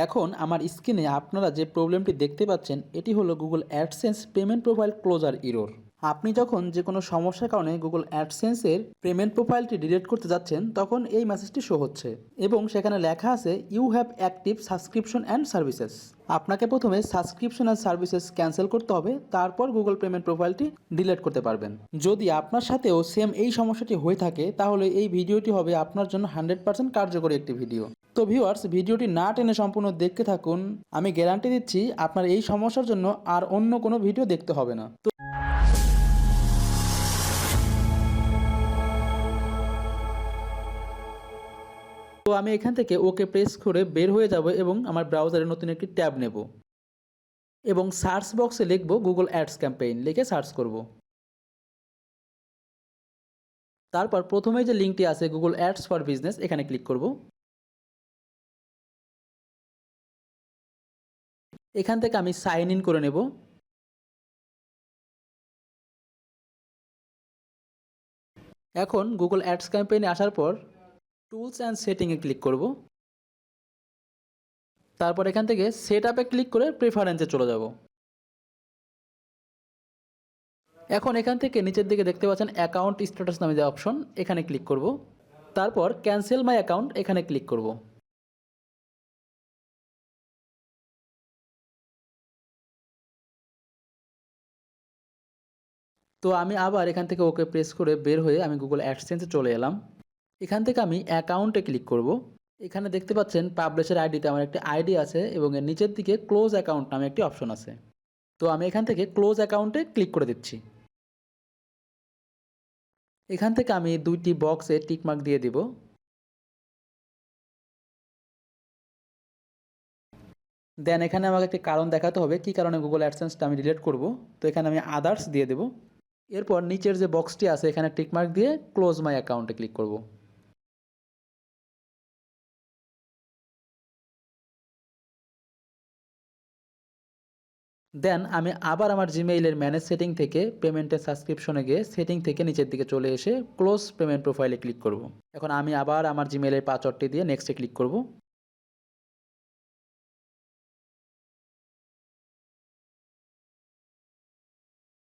এখন আমার স্ক্রিনে আপনারা যে প্রবলেমটি দেখতে পাচ্ছেন এটি হলো Google AdSense payment profile closure error. আপনি যখন যে কোনো সমস্যার কারণে গুগল অ্যাডসেন্সের পেমেন্ট প্রোফাইলটি ডিলিট করতে যাচ্ছেন তখন এই মেসেজটি শো হচ্ছে এবং সেখানে লেখা আছে you have active subscription and services. আপনাকে প্রথমে সাবস্ক্রিপশন অ্যান্ড সার্ভিসেস ক্যান্সেল করতে হবে, তারপর গুগল পেমেন্ট প্রোফাইলটি ডিলিট করতে পারবেন। যদি আপনার সাথেও সেম এই সমস্যাটি হয়ে থাকে তাহলে এই ভিডিওটি হবে আপনার জন্য 100% কার্যকরী একটি ভিডিও। তো ভিউয়ার্স, ভিডিওটি না টেনে সম্পূর্ণ দেখতে থাকুন। আমি গ্যারান্টি দিচ্ছি আপনার এই সমস্যার জন্য আর অন্য কোনো ভিডিও দেখতে হবে না। তো আমি এখান থেকে ওকে প্রেস করে বের হয়ে যাব এবং আমার ব্রাউজারে নতুন একটি ট্যাব নেব এবং সার্চ বক্সে লিখব গুগল অ্যাডস ক্যাম্পেইন, লিখে সার্চ করব। তারপর প্রথমেই যে লিঙ্কটি আছে গুগল অ্যাডস ফর বিজনেস, এখানে ক্লিক করব। এখান থেকে আমি সাইন ইন করে নেব। এখন গুগল অ্যাডস ক্যাম্পেইনে আসার পর টুলস অ্যান্ড সেটিংয়ে ক্লিক করব। তারপর এখান থেকে সেট আপে ক্লিক করে প্রেফারেন্সে চলে যাব। এখন এখান থেকে নিচের দিকে দেখতে পাচ্ছেন অ্যাকাউন্ট স্ট্যাটাস নামে যে অপশন, এখানে ক্লিক করব। তারপর ক্যান্সেল মাই অ্যাকাউন্ট এখানে ক্লিক করব। তো আমি আবার এখান থেকে ওকে প্রেস করে বের হয়ে আমি গুগল অ্যাডসেন্সে চলে এলাম। এখান থেকে আমি অ্যাকাউন্টে ক্লিক করব। এখানে দেখতে পাচ্ছেন পাবলিশার আইডিতে আমার একটি আইডি আছে এবং এর নিচের দিকে ক্লোজ অ্যাকাউন্ট নামে একটি অপশন আছে। তো আমি এখান থেকে ক্লোজ অ্যাকাউন্টে ক্লিক করে দিচ্ছি। এখান থেকে আমি দুইটি বক্সে টিকমার্ক দিয়ে দিব। দেন এখানে আমাকে একটি কারণ দেখাতে হবে কী কারণে গুগল অ্যাডসেন্সটা আমি ডিলিট করব। তো এখানে আমি আদার্স দিয়ে দেব। এরপর নিচের যে বক্সটি আছে এখানে টিকমার্ক দিয়ে ক্লোজ মাই অ্যাকাউন্টে ক্লিক করব। দেন আমি আবার আমার জিমেইলের ম্যানেজ সেটিং থেকে পেমেন্টের সাবস্ক্রিপশনে গিয়ে সেটিং থেকে নিচের দিকে চলে এসে ক্লোজ পেমেন্ট প্রোফাইলে ক্লিক করব। এখন আমি আবার আমার জিমেইলের পাসওয়ার্ডটি দিয়ে নেক্সটে ক্লিক করব।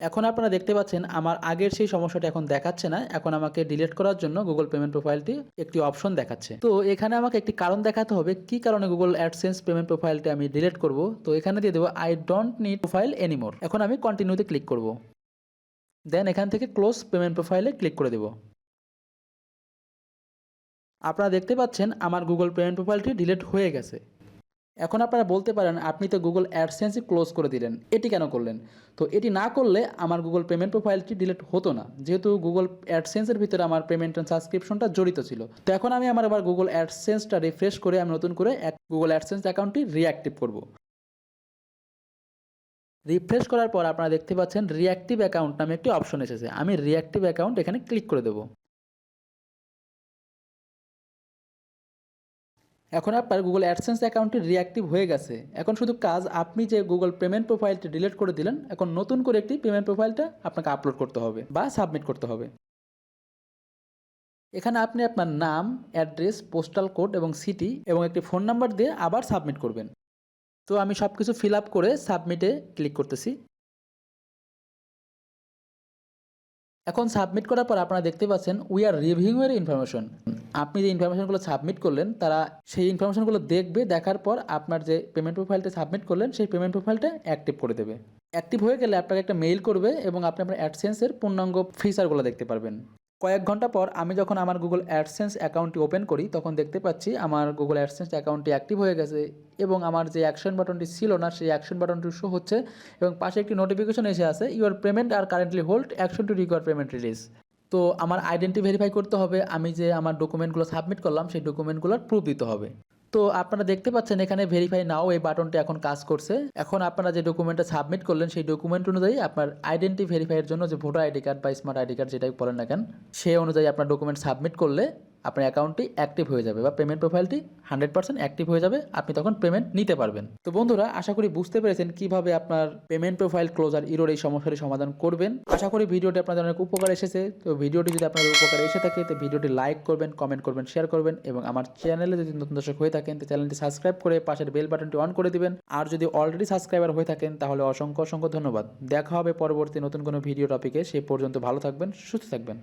এখন আপনারা দেখতে পাচ্ছেন আমার আগের সেই সমস্যাটা এখন দেখাচ্ছে না। এখন আমাকে ডিলিট করার জন্য গুগল পেমেন্ট প্রোফাইলটি একটি অপশন দেখাচ্ছে। তো এখানে আমাকে একটি কারণ দেখাতে হবে কি কারণে গুগল অ্যাডসেন্স পেমেন্ট প্রোফাইলটি আমি ডিলিট করব। তো এখানে দিয়ে দেবো I don't need profile anymore. এখন আমি কন্টিনিউতে ক্লিক করব। দেন এখান থেকে ক্লোজ পেমেন্ট প্রোফাইলে ক্লিক করে দেব। আপনারা দেখতে পাচ্ছেন আমার গুগল পেমেন্ট প্রোফাইলটি ডিলিট হয়ে গেছে। এখন আপনারা বলতে পারেন আপনি তো গুগল অ্যাডসেন্সই ক্লোজ করে দিলেন, এটি কেন করলেন? তো এটি না করলে আমার গুগল পেমেন্ট প্রোফাইলটি ডিলিট হতো না, যেহেতু গুগল অ্যাডসেন্সের ভিতরে আমার পেমেন্ট অ্যান্ড সাবস্ক্রিপশনটা জড়িত ছিল। তো এখন আমি আমার আবার গুগল অ্যাডসেন্সটা রিফ্রেশ করে আমি নতুন করে গুগল অ্যাডসেন্স অ্যাকাউন্টটি রিঅ্যাক্টিভ করব। রিফ্রেশ করার পর আপনারা দেখতে পাচ্ছেন রিঅ্যাক্টিভ অ্যাকাউন্ট নামে একটি অপশন এসেছে। আমি রিঅ্যাক্টিভ অ্যাকাউন্ট এখানে ক্লিক করে দেবো। এখন আপনার গুগল অ্যাডসেন্স অ্যাকাউন্টটি রিঅ্যাক্টিভ হয়ে গেছে। এখন শুধু কাজ, আপনি যে গুগল পেমেন্ট প্রোফাইলটি ডিলিট করে দিলেন, এখন নতুন করে একটি পেমেন্ট প্রোফাইলটা আপনাকে আপলোড করতে হবে বা সাবমিট করতে হবে। এখানে আপনি আপনার নাম, অ্যাড্রেস, পোস্টাল কোড এবং সিটি এবং একটি ফোন নাম্বার দিয়ে আবার সাবমিট করবেন। তো আমি সব কিছু ফিল আপ করে সাবমিটে ক্লিক করতেছি। এখন সাবমিট করার পর আপনারা দেখতে পাচ্ছেন উই আর রিভিউইং এর ইনফরমেশন। আপনি যে ইনফরমেশনগুলো সাবমিট করলেন তারা সেই ইনফরমেশনগুলো দেখবে, দেখার পর আপনার যে পেমেন্ট প্রোফাইলটা সাবমিট করলেন সেই পেমেন্ট প্রোফাইলটা অ্যাক্টিভ করে দেবে। অ্যাক্টিভ হয়ে গেলে আপনাকে একটা মেইল করবে এবং আপনি আপনার অ্যাডসেন্সের পূর্ণাঙ্গ ফিচারগুলো দেখতে পারবেন। কয়েক ঘন্টা পর আমি যখন আমার গুগল অ্যাডসেন্স অ্যাকাউন্টটি ওপেন করি তখন দেখতে পাচ্ছি আমার গুগল অ্যাডসেন্স অ্যাকাউন্টটি অ্যাক্টিভ হয়ে গেছে এবং আমার যে অ্যাকশন বাটনটি ছিল না সেই অ্যাকশন বাটনটি শো হচ্ছে এবং পাশে একটি নোটিফিকেশন এসে আছে your payment are currently hold action to require payment release. তো আমার আইডেন্টি ভেরিফাই করতে হবে, আমি যে আমার ডকুমেন্টগুলো সাবমিট করলাম সেই ডকুমেন্টগুলোর প্রুফ দিতে হবে। তো আপনারা দেখতে পাচ্ছেন এখানে ভেরিফাই নাও এই বাটনটি এখন কাজ করছে। এখন আপনারা যে ডকুমেন্টটা সাবমিট করলেন সেই ডকুমেন্ট অনুযায়ী আপনার আইডেন্টি ভেরিফাইয়ের জন্য যে ভোটার আইডি কার্ড বা স্মার্ট আইডি কার্ড যেটাই বলেন না কেন, সেই অনুযায়ী আপনার ডকুমেন্ট সাবমিট করলে আপনার অ্যাকাউন্টটি অ্যাক্টিভ হয়ে যাবে বা পেমেন্ট প্রোফাইলটি 100% অ্যাক্টিভ হয়ে যাবে, আপনি তখন পেমেন্ট নিতে পারবেন। তো বন্ধুরা, আশা করি বুঝতে পেরেছেন কিভাবে আপনার পেমেন্ট প্রোফাইল ক্লোজার ইরোর এই সমস্যাটি সমাধান করবেন। আশা করি ভিডিওটি আপনাদের অনেক উপকার এসেছে। তো ভিডিওটি যদি আপনাদের উপকার এসে থাকে তো ভিডিওটি লাইক করবেন, কমেন্ট করবেন, শেয়ার করবেন এবং আমার চ্যানেলে যদি নতুন দর্শক হয়ে থাকেন তো চ্যানেলটি সাবস্ক্রাইব করে পাশের বেল বাটনটি অন করে দিবেন। আর যদি অলরেডি সাবস্ক্রাইবার হয়ে থাকেন তাহলে অসংখ্য ধন্যবাদ। দেখা হবে পরবর্তী নতুন কোনো ভিডিও টপিকে। সে পর্যন্ত ভালো থাকবেন, সুস্থ থাকবেন।